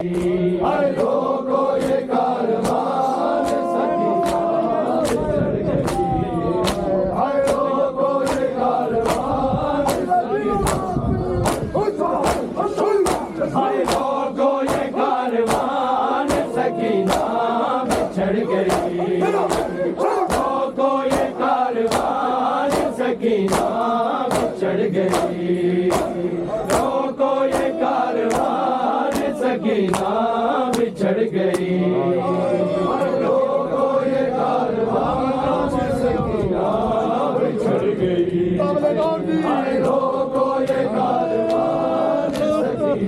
लोगों ये कारवान सकीना बिछड़ गई, लोगों ये कारवान सकीना, लोगों ये कारवान सकीना बिछड़ गई, लोगों ये कारवान सकीना बिछड़ गई, लोगों ये कारवान सकीना बिछड़ गई, लोगों ये कारवान सकीना बिछड़ गई, लोगों ये कारवान सकीना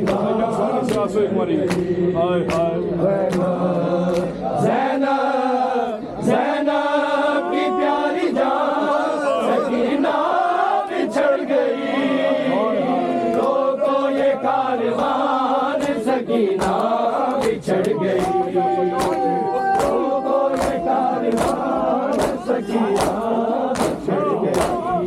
ज़ैनब की प्यारी जान सकीना बिछड़ गई, लोगों ये कारवान सकीना बिछड़ गई, लोगों ये कारवान सकीना बिछड़ गई,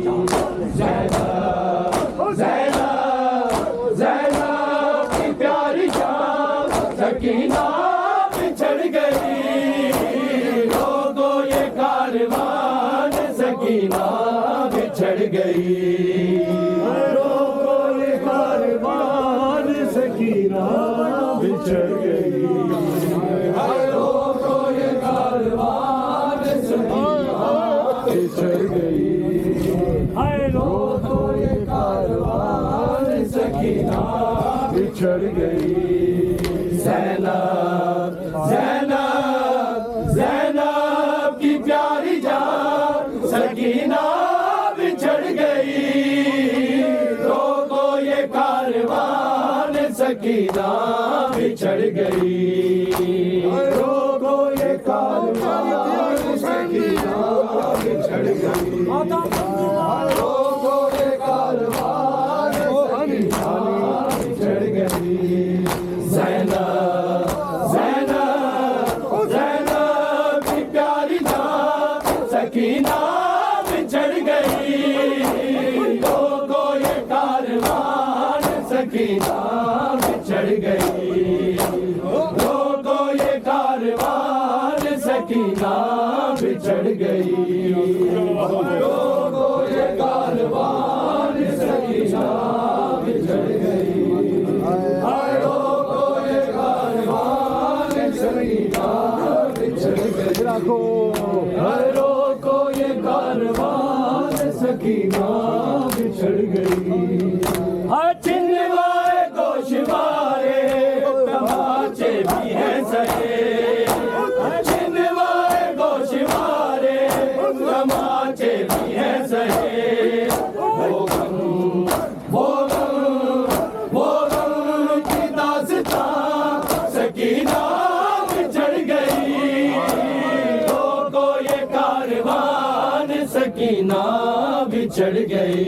ज़ैनब की प्यारी जान सकीना बिछड़ गई, लोगों ये कारवान सकीना बिछड़ गई, लोगों ये कारवान सकीना बिछड़ गई, लोगों ये कारवान सकीना बिछड़ गई, लोगों ये कारवान सकीना बिछड़ गई, ज़ैनब की प्यारी जान सकीना बिछड़ गई, लोगों ये कारवान सकीना बिछड़ गई, लोगों ये कारवान सकीना बिछड़ गई, लोगों ये कारवान सकीना बिछड़ गई, ज़ैनब की प्यारी जान सकीना बिछड़ गई, लोगों ये कारवान सकीना बिछड़ गई, लोगों ये कारवान सकीना बिछड़ गई, लोगों ये कारवान सकीना बिछड़ गई, लोगों ये कारवान सकीना बिछड़ गई, लोगों ये कारवान सकीना बिछड़ गई, चिन्हवाए गोशवारे तमाचे भी हैं सहे, चिन्हवाए गोशवारे तमाचे भी हैं सहे, वो गम की दास्तां सकीना बिछड़ गई, लोगों ये कारवान सकीना बिछड़ गई,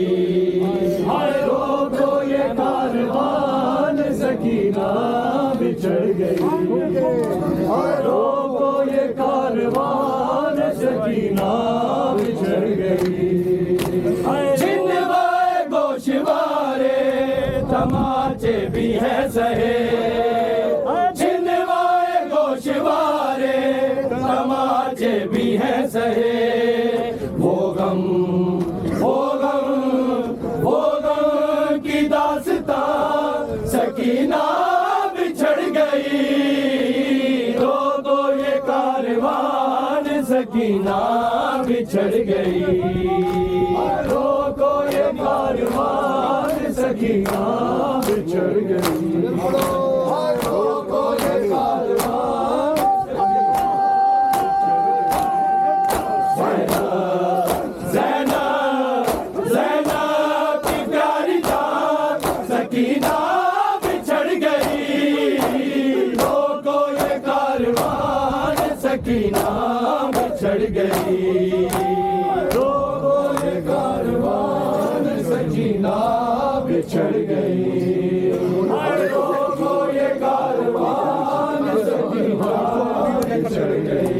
लोगों ये कारवान सकीना बिछड़ गई, लोगों ये कारवान सकीना बिछड़ गई, चिन्हवाए गोशवारे तमाचे भी हैं सहे, चिन्हवाए गोशवारे तमाचे भी हैं सहे, वो गम की दास्तां सकीना बिछड़ गई, लोगों ये कारवान सकीना बिछड़ गई, लोगों ये कारवान सकीना बिछड़ गई, लोगों ये कारवान ज़ैनब की प्यारी जान सकीना बिछड़ गई, लोगों ये कारवान सकीना बिछड़ गई, लोगों ये कारवान सकीना बिछड़ गई, लोगों ये कारवान सकीना बिछड़ गई,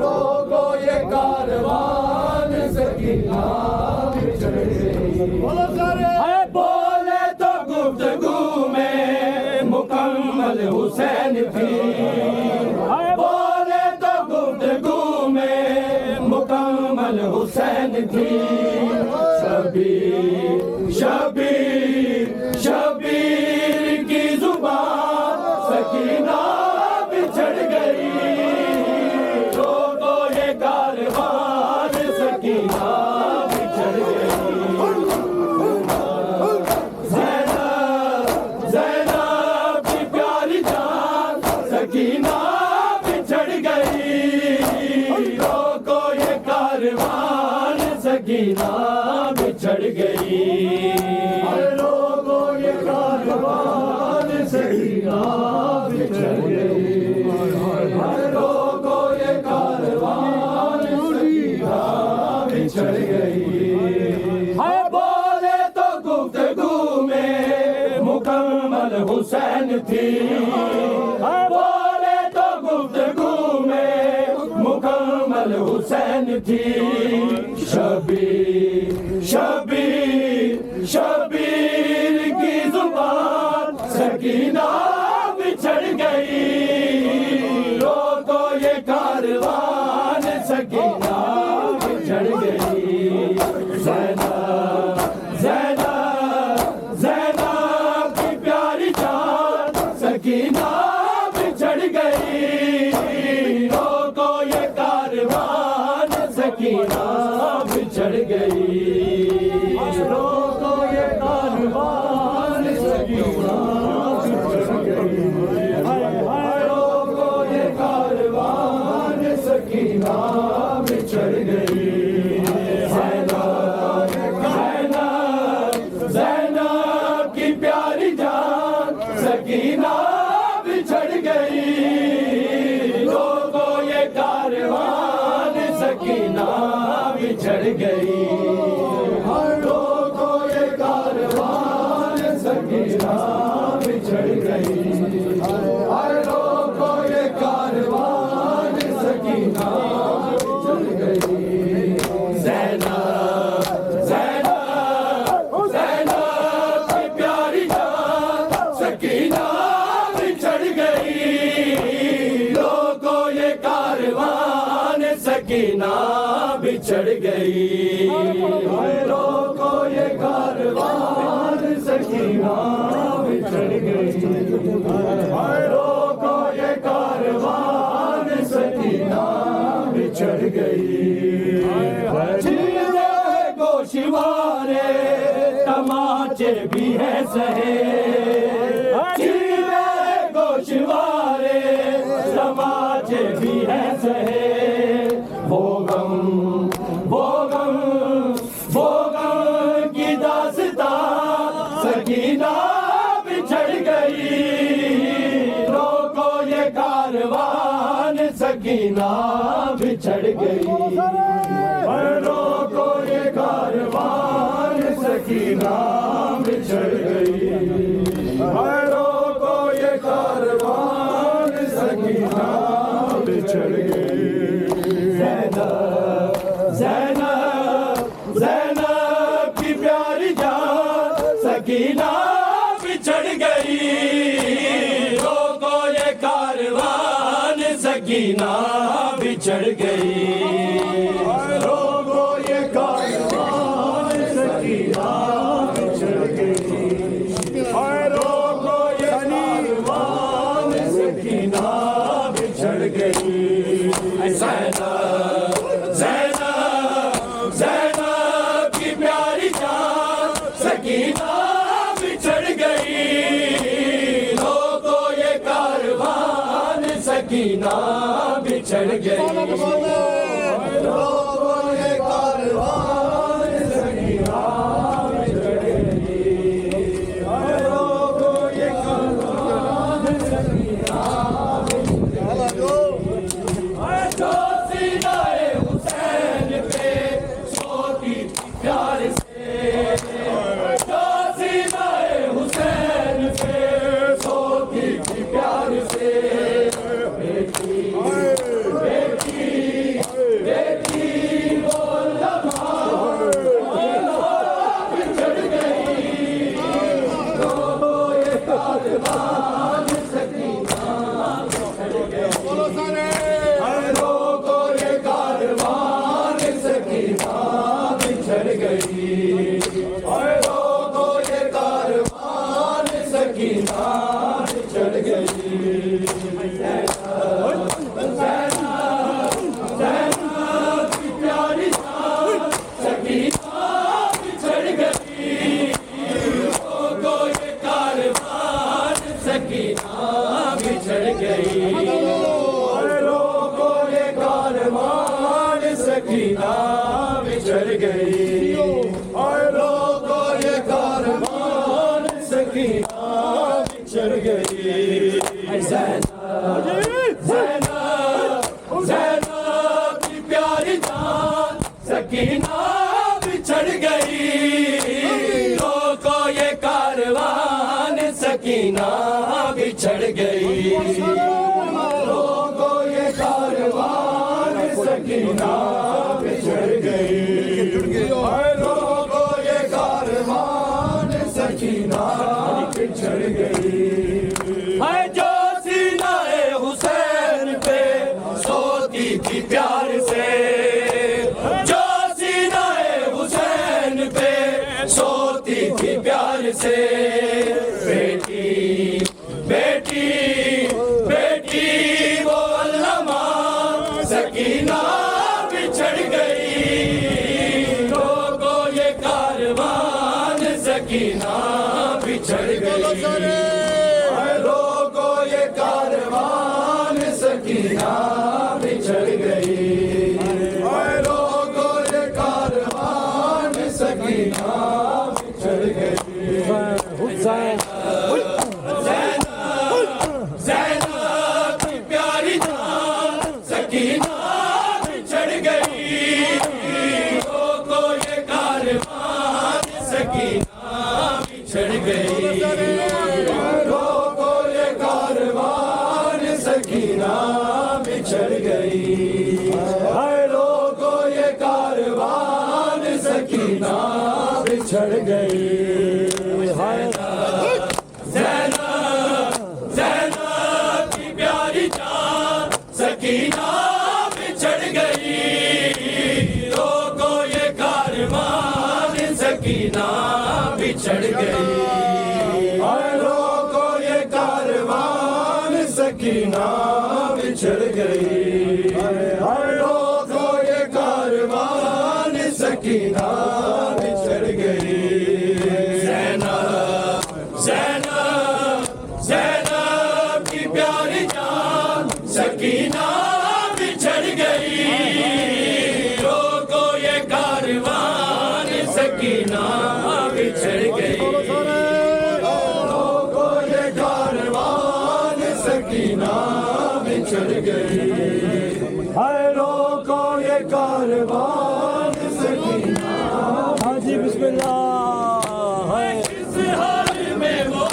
लोगों ये कारवान सकीना बिछड़ गई, बोले तो गुफ्तगू में मुकम्मल मुकम्मल हुसैन थी। बोले तो गुफ्तगू में मुकम्मल हुसैन थी। शबीर शबीर शबीर की जुबान सकीना बिछड़ गई। रोको ये कारवान सकीना बिछड़ गई। ज़ैनब ज़ैनब की प्यारी जान सकीना बिछड़ गई। रोको ये कारवान सकीना बिछड़ गई। रोको ये कारवान सकीना बिछड़ गई। रोको ये कारवान सकीना बिछड़ गई। बोले तो गुफ्तगू में मुकम्मल हुसैन थी। बोले तो गुफ्तगू में मुकम्मल हुसैन थी। शबीर शबीर शबीर की जुबान सकीना बिछड़ गई। रोको ये कारवान सकीना बिछड़ गई। ज़ैनब ज़ैनब ज़ैनब की प्यारी जान सकीना बिछड़ गई। रोको ये कारवान सकीना बिछड़ गई। रोको ये कारवान सकीना बिछड़ गई। रोको ये कारवान सकीना बिछड़ गई। ज़ैनब ज़ैनब ज़ैनब की प्यारी जान सकीना बिछड़ गई। रोको ये कारवान सकीना बिछड़ गई। रोको ये कारवान सकीना बिछड़ गई। रोको ये कारवान सकीना बिछड़ गई। ज़ैनब ज़ैनब ज़ैनब की प्यारी जान सकीना बिछड़ गई। रोको ये कारवान सकीना बिछड़ गई। रोको ये कारवान सकीना बिछड़ गई। रोको ये कारवान सकीना बिछड़ गई। चीज़े गोशवारे तमाचे भी है सहे। चीज़े गोशवारे तमाचे भी है सहे। वो गम की दास्तां सकीना बिछड़ गई। रोको ये कारवान सकीना बिछड़ गई। रोको ये कारवान सकीना बिछड़ गई। रोको ये कारवान सकीना बिछड़ गई। ज़ैनब ज़ैनब ज़ैनब की प्यारी जान सकीना बिछड़ गई। रोको ये कारवान सकीना बिछड़ गई। रोको ये कारवान सकीना बिछड़ गई। रोको ये कारवान सकीना बिछड़ गई। ज़ैनब ज़ैनब ज़ैनब की प्यारी जान सकीना बिछड़ गई। रोको ये कारवान सकीना बिछड़ गई। रोको ये कारवान सकीना बिछड़ गई। रोको ये कारवान सकीना जो सीनाए हुसैन पे सोती प्यार से। जो सीनाए हुसैन पे सोती प्यार से। बेटी बेटी बेटी बिछड़ गई। प्यारी जान सकीना बिछड़ गई। लोगों ये कारवान सकीना बिछड़ गई। लोगों ये कारवान सकीना बिछड़ गई। और लोगों ये कारवान सकीना बिछड़ गई। ज़ैनब की प्यारी जान सकीना बिछड़ गई। लोगों ये कारवान सकीना बिछड़ गई। लोगों ये कारवान सकीना बिछड़ गई। लोगों ये कारवान सकीना बिछड़ गई। है जो सीनाए हुसैन पे सोती थी प्यार से। जो सीनाए हुसैन पे सोती थी प्यार से। बेटी बेटी बेटी वो अल्लमा सकीना बिछड़ गई। लोगों ये कारवान सकीना बिछड़ गई। लोगों ये कारवान सकीना बिछड़ गई। लोगों ये कारवान सकीना बिछड़ गई। ज़ैनब की प्यारी जान सकीना बिछड़ गई। लोगों ये कारवान सकीना बिछड़ गई। लोगों ये कारवान सकीना बिछड़ गई। लोगों ये कारवान सकीना बिछड़ गई। ज़ैनब की प्यारी जान सकीना बिछड़ गई। लोगों ये कारवान सकीना बिछड़ गई। लोगों ये कारवान सकीना बिछड़ गई। लोगों ये कारवान सकीना बिछड़ गई। ज़ैनब की प्यारी जान सकीना बिछड़ गई। लोगों ये कारवान सकीना बिछड़ गई। लोगों ये कारवान सकीना बिछड़ गई। लोगों ये कारवान सकीना। हाजी बिस्मिल्लाह। किस हाल में वो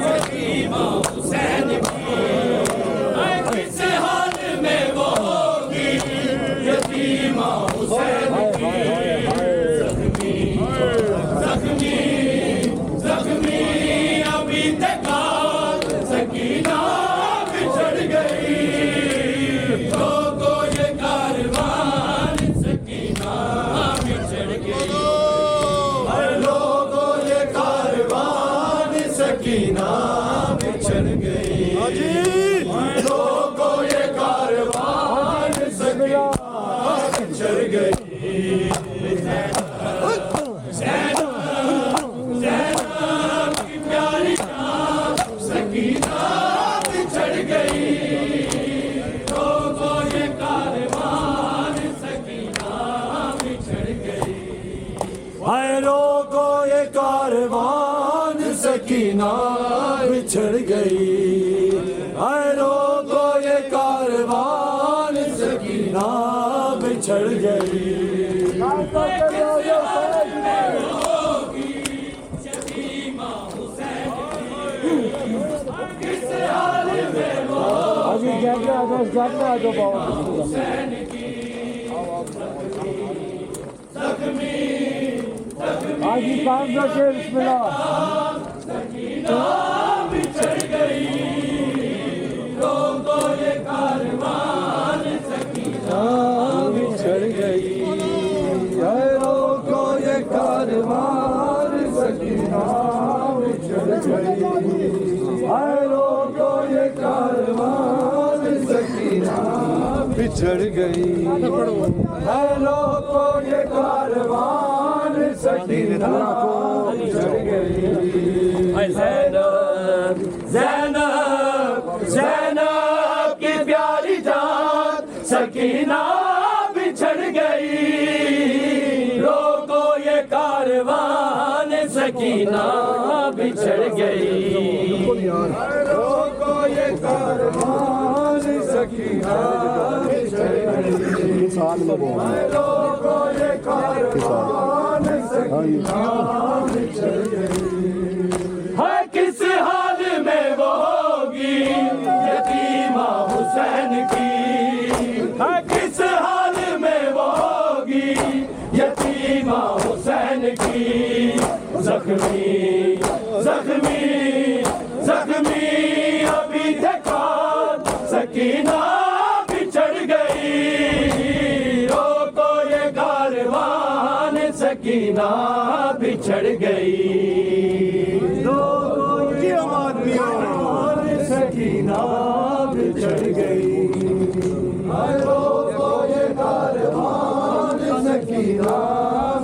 यतीमा हुसैन की। किस हाल में वो यतीमा हुसैन की। जख्मी जख्मी अभी तक सकीना बिछड़ गई। लोगों ये कारवान सकीना बिछड़ गई। लोगों ये कारवान सकीना बिछड़ गई। लोगों ये कारवान सकीना बिछड़ गई। ज़ैनब की प्यारी जान सकीना बिछड़ गई। लोगों ये कारवान सकीना बिछड़ गई। लोगों ये कारवान सकीना बिछड़ गई। लोगों ये कारवान सकीना बिछड़ गई। आजी काम करके बिस्मिल्लाह। बिछड़ गई। लोगों ये कारवान सकीना बिछड़ गई। लोगों ये कारवान सकीना बिछड़ गई। बिछड़ गई है लोगों ये कारवान सकीना बिछड़ गई ज़ैनब ज़ैनब ज़ैनब की प्यारी जान सकीना बिछड़ गई रोको ये कारवान सकीना बिछड़ गई रोको ये कारवान सकीना बिछड़ गई साथ में बोल रोको ये कारवान सकीना बिछड़ गई है किस हाल में वो होगी यतीमा हुसैन की है किस हाल में वो होगी यतीमा हुसैन की जख्मी जख्मी जख्मी अभी देखा सकीना बिछड़ गई रोको ये कारवान सकीना बिछड़ गई सकीना बिछड़ गई रोको ये कारवान सकीना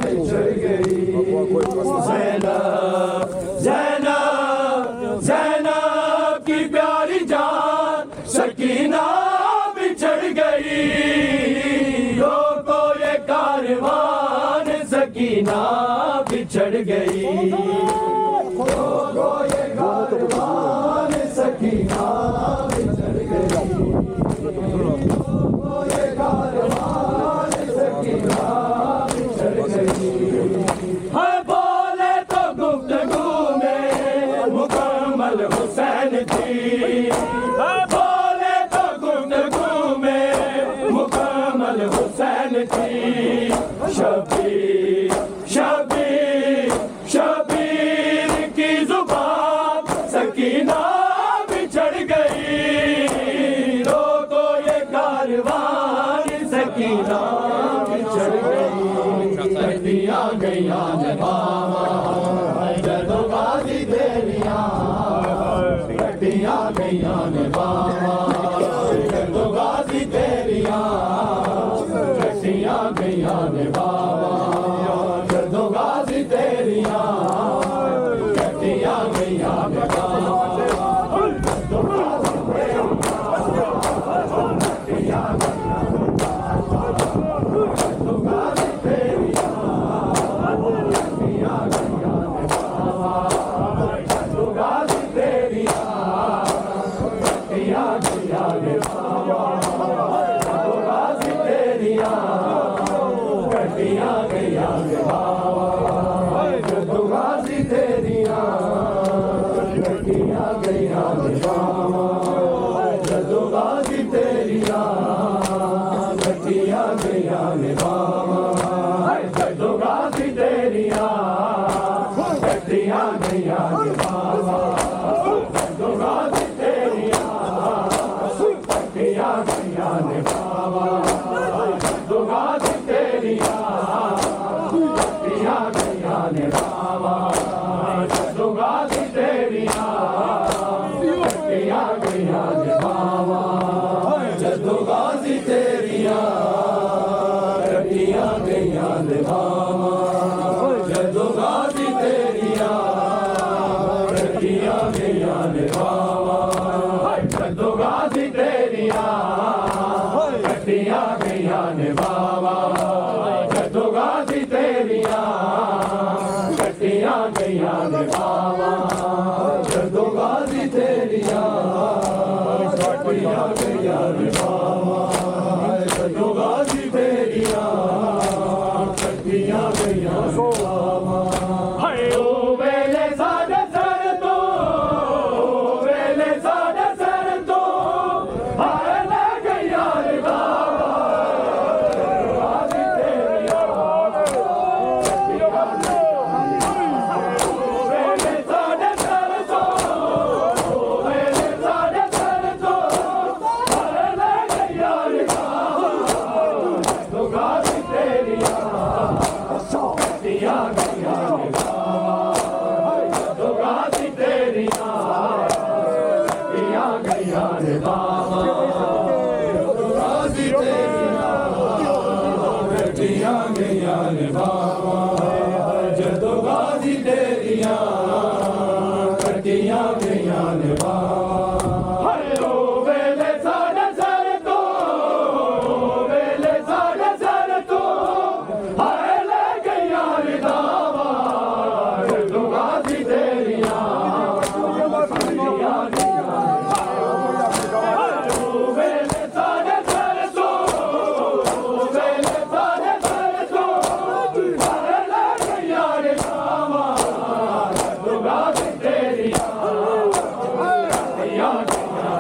बिछड़ गई ज़ैनब ज़ैनब ज़ैनब की प्यारी जान सकीना बिछड़ गई रोको ये कारवान सकीना बिछड़ गई रोको ये कारवान सकीना बिछड़ गई रोको ये कारवान सकीना बिछड़ गई है बोले तो गुफ्तगू में मुकम्मल हुसैन थी है बोले तो गुफ्तगू में मुकम्मल हुसैन थी शबीर शबीर शबीर की जुबान सकीना बिछड़ गई रोको ये कारवान सकीना बिछड़ गई कटियां गईयां नवामा जदों गाजी तेरियां कटियां गईयां नवामा जदों गाजी तेरियां कटियां गईयां नवामा जदों गाजी तेरियां कटियां गईयां नवामा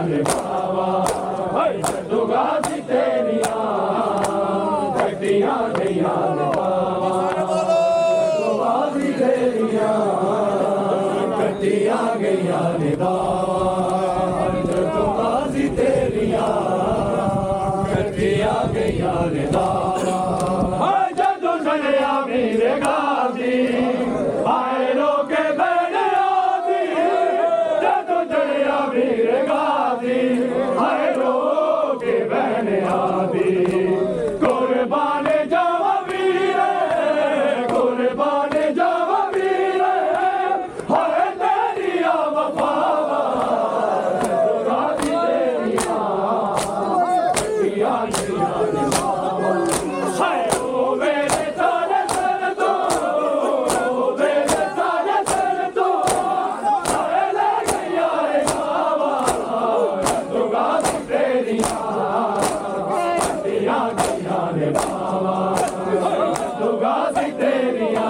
ने बाबा हाय जदूगा दी तेरियां गड्डियां गईयां ने बाबा जदूगा दी तेरियां गड्डियां गईयां ने बाबा जदूगा दी तेरियां गड्डियां गईयां ने बाबा हाय जदू चलिया मेरे गाजी हाय रोके बैठे आदी जदू चलिया मेरे गाजी हाय रोके बैठे आदी कुर्बान जावा वीरे कुर्बान जावा वीरे हाय तेरिया वफावा गाजी तेरिया हाय ओ मेरे तारे सर तो मेरे तारे सर तो हाय ले गया रे बाबा दुगा तेरिया गड्डियां गईयां ने बाबा दुगा तेरिया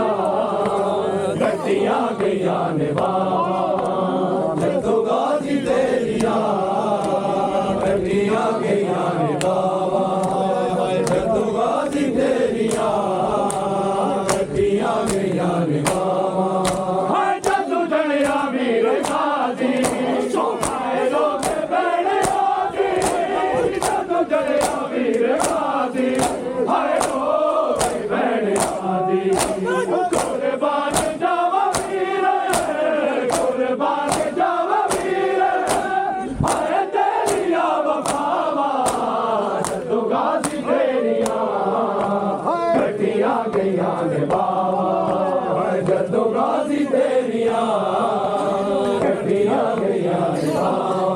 गड्डियां गईयां ने बाबा दुगा तेरिया गड्डियां गईयां ने बाबा दुगा तेरिया गड्डियां गईयां ने बाबा हाय जदू जलिया वीर गाजी हाय लोग बैठे आजी जदू जलिया वीर गाजी हाय लोग बैठे आजी कुर्बान जावा वीर कुर्बान जावा वीर हाय तेरिया वफावा जदूगा दी तेरिया गड्डियां गईयां ने बाबा जदूगा दी तेरिया गड्डियां गईयां ने बाबा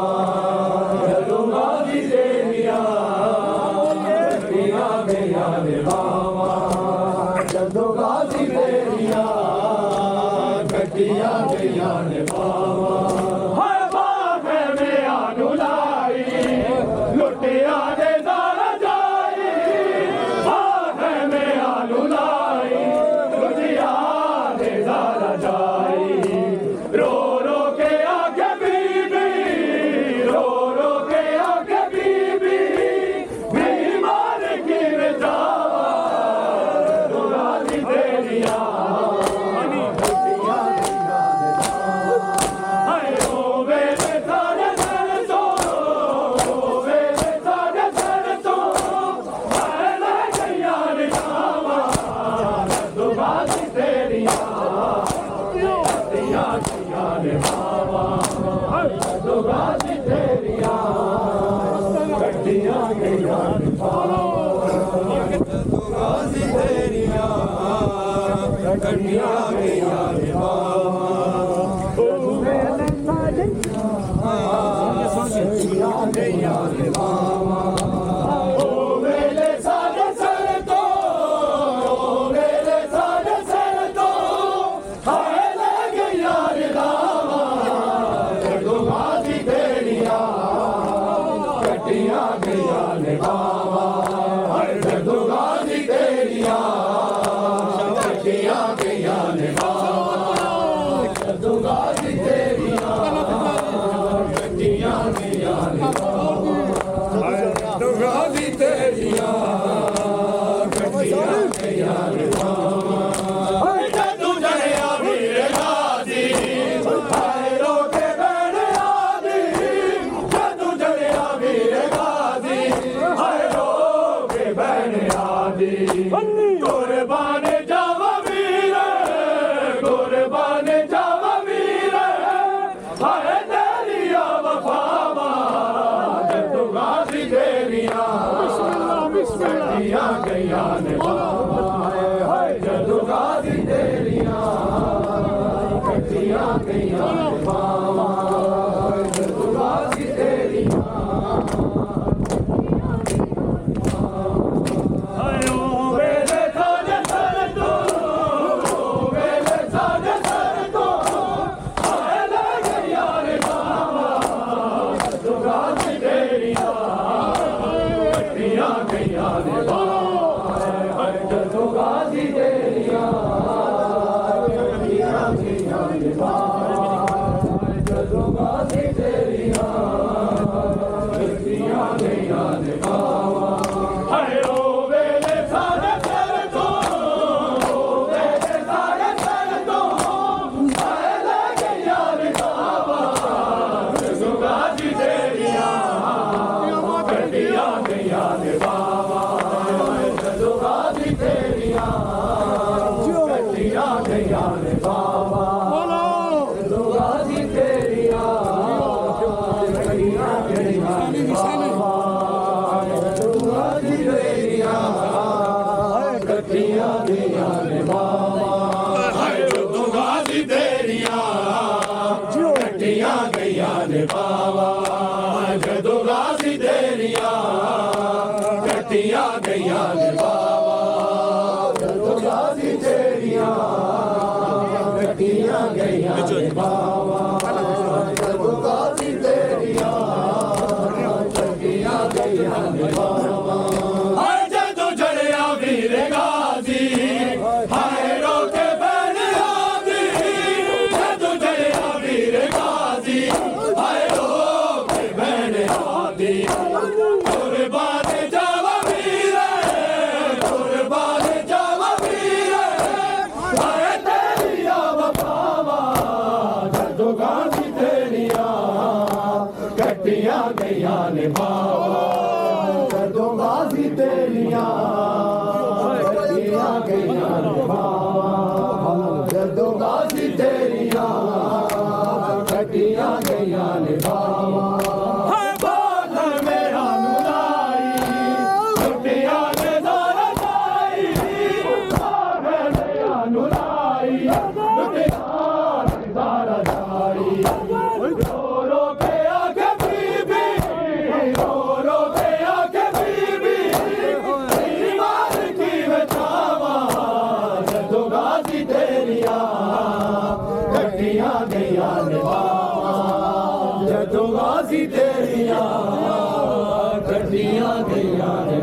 जदूगा दी तेरिया गड्डियां गईयां ने बाबा जदूगा दी तेरिया गड्डियां गईयां ने बाबा हाय बाबे में आनू लाई लुटिया दे दारा जाई बाबे में आनू लाई लुटिया दे दारा जाई रो रो के आके बीबी रो रो के आके बीबी बीमार गिर जावा दुआ दी तेरिया हाय ओ मेरे तारे सर तो मेरे तारे सर तो हाय ले गया रे बाबा दुआ दी तेरिया गड्डियां गईयां ने बाबा दुआ दी तेरिया गड्डियां गईयां ने बाबा दुआ दी तेरिया गड्डियां गईयां ने बाबा ओ मेरे सारे सर तो मेरे सारे सर तो हाय ले गया रे बाबा दुआ दी तेरिया गड्डियां गईयां ने बाबा हाय दुआ दी तेरिया गड्डियां गईयां ने बाबा दुआ दी तेरिया गड्डियां गईयां ने बाबा दुआ दी तेरिया गड्डियां गईयां ने बाबा जदू जलिया वीर गाजी हाय रोके बैठे आदी जदू जलिया वीर गाजी हाय रोके बैठे आदी कुर्बान जावा वीर कुर्बान जावा वीर हाय तेरिया वफावा जदूगा दी तेरिया गड्डियां गईयां ने बाबा हाय जदूगा दी तेरिया गड्डियां गईयां ने बाबा जदूगा दी तेरिया हाय ओ मेरे तारे सर तो मेरे तारे सर तो हाय ले गया रे बाबा जदूगा दी तेरिया गड्डियां गईयां ने बाबा तेरिया कटिया गईया ने बाबा जदों गाजी तेरिया कटिया गईया ने बाबा जदों गाजी तेरिया कटिया गईया ने बाबा हाय जदों जड़िया वीर गाजी हाय रोके बैन आदी जदों जड़िया वीर गाजी हाय रोके बैन आदी कुर्बान जावा वीरे कुर्बान जावा वीरे हाय तेरिया वफावा जदों गाजी तेरिया कटिया गईया ने बाबा जदों गाजी तेरिया कटिया गईया ने बाबा जदों गाजी तेरिया कटिया गईया ने बाबा हाय बादल मेरा नुलाई छुट्टिया ने दारा जाई बादल मेरा नुलाई छुट्टिया ने दारा जाई रो रो के आके बीबी रो रो के आके बीबी तेरी मार की बचावा जदों गाजी तेरिया कटिया गईया ने बाबा जदों गाजी तेरिया कटिया गईया ने